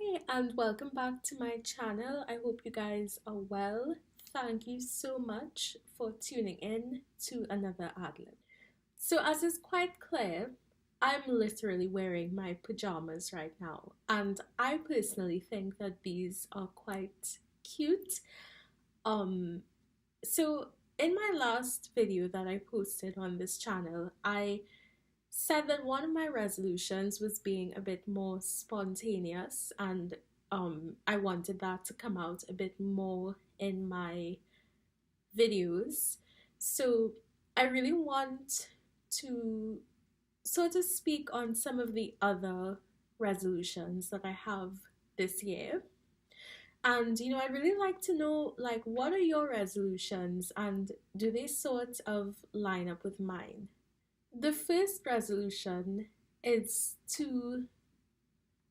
Hi and welcome back to my channel. I hope you guys are well. Thank you so much for tuning in to another adlib. So as is quite clear, I'm literally wearing my pajamas right now, and I personally think that these are quite cute. Um so in my last video that I posted on this channel, I said that one of my resolutions was being a bit more spontaneous, and I wanted that to come out a bit more in my videos. So I really want to sort of speak on some of the other resolutions that I have this year. And I really like to know, like, what are your resolutions and do they sort of line up with mine? The first resolution is to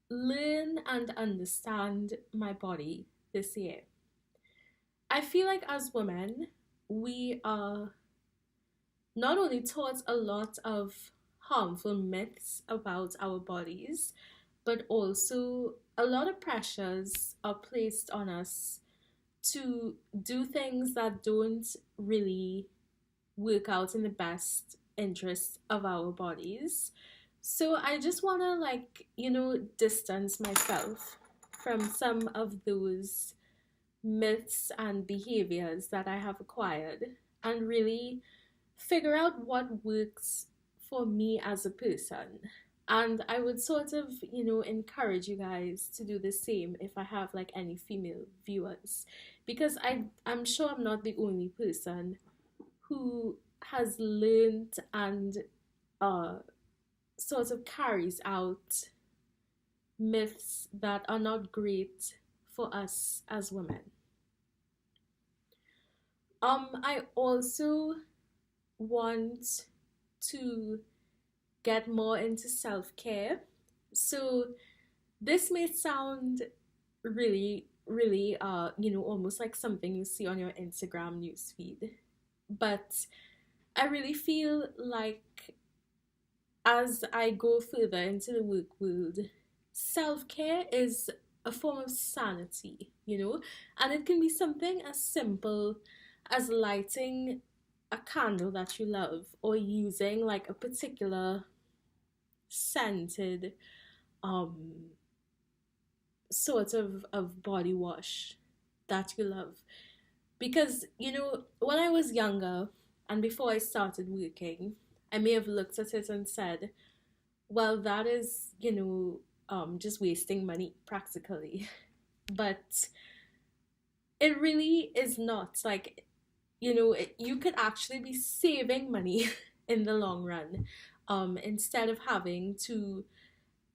learn and understand my body this year. I feel like as women, we are not only taught a lot of harmful myths about our bodies, but also a lot of pressures are placed on us to do things that don't really work out in the best interest of our bodies. So I just want to, distance myself from some of those myths and behaviors that I have acquired and really figure out what works for me as a person. And I would sort of, encourage you guys to do the same if I have like any female viewers, because I'm sure I'm not the only person who has learned and uh, sort of carries out myths that are not great for us as women. I also want to get more into self-care. So this may sound really almost like something you see on your Instagram newsfeed, but I really feel like as I go further into the work world, self-care is a form of sanity, and it can be something as simple as lighting a candle that you love or using like a particular scented um sort of body wash that you love. Because when I was younger and before I started working, I may have looked at it and said, well, that is just wasting money practically. But it really is not. Like, you could actually be saving money in the long run, instead of having to,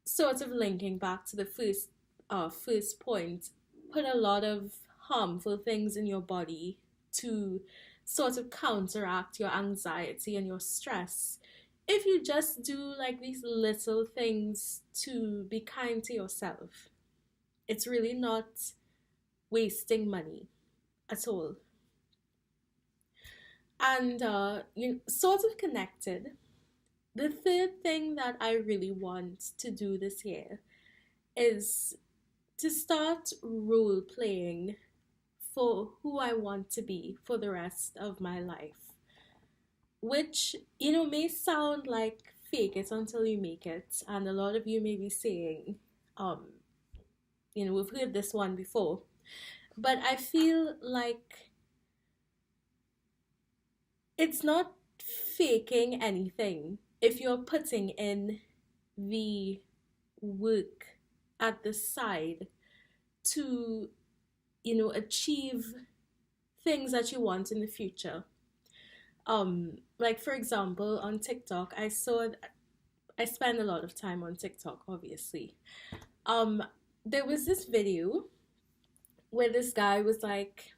sort of linking back to the first point, put a lot of harmful things in your body to sort of counteract your anxiety and your stress. If you just do like these little things to be kind to yourself, it's really not wasting money at all. And you sort of connected. The third thing that I really want to do this year is to start role playing for who I want to be for the rest of my life. Which, may sound like fake it until you make it. And a lot of you may be saying, we've heard this one before. But I feel like it's not faking anything if you're putting in the work at the side to, achieve things that you want in the future. Like for example, on TikTok, I spend a lot of time on TikTok, obviously. There was this video where this guy was like,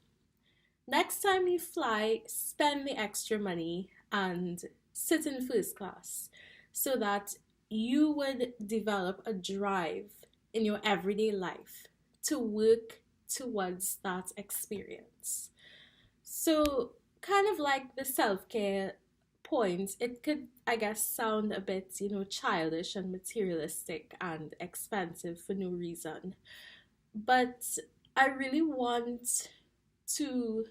next time you fly, spend the extra money and sit in first class so that you would develop a drive in your everyday life to work towards that experience. So, kind of like the self care point, it could, I guess, sound a bit, childish and materialistic and expensive for no reason. But I really want to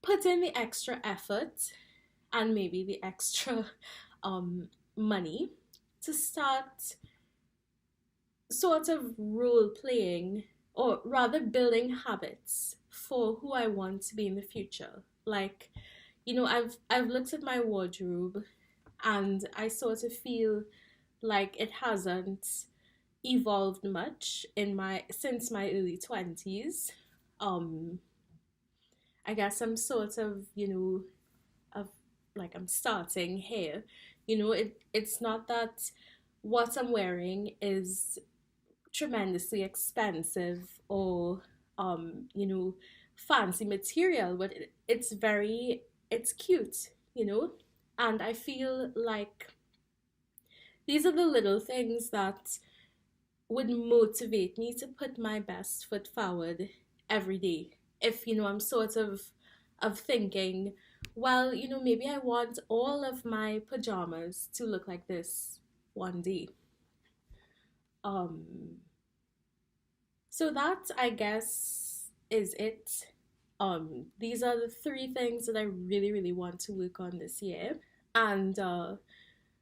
put in the extra effort and maybe the extra um, money to start sort of role playing, or rather building habits for who I want to be in the future. Like, I've looked at my wardrobe and I sort of feel like it hasn't evolved much in my since my early 20s. Um I guess I'm sort of, of like I'm starting here. It's not that what I'm wearing is tremendously expensive or fancy material, but it's cute, and I feel like these are the little things that would motivate me to put my best foot forward every day. If I'm sort of thinking, well, maybe I want all of my pajamas to look like this one day. um So that, I guess, is it. These are the three things that I really, really want to work on this year. And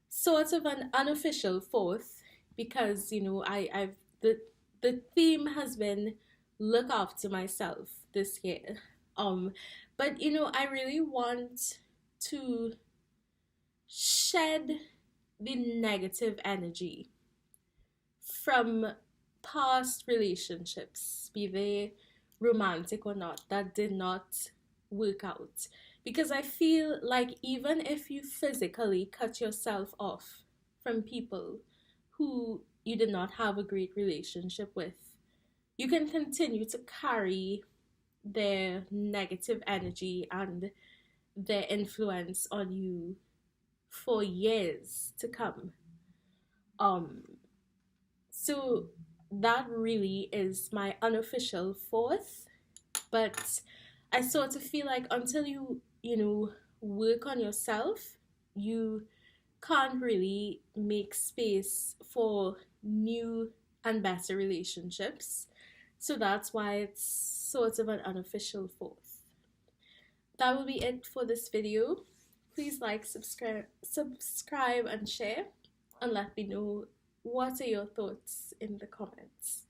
sort of an unofficial fourth, because I've the theme has been look after myself this year. Um, but I really want to shed the negative energy from past relationships, be they romantic or not, that did not work out. Because I feel like even if you physically cut yourself off from people who you did not have a great relationship with, you can continue to carry their negative energy and their influence on you for years to come. Um, So that really is my unofficial fourth. But I sort of feel like until you work on yourself, you can't really make space for new and better relationships. So that's why it's sort of an unofficial fourth. That will be it for this video. Please like, subscribe and share, and let me know what are your thoughts in the comments.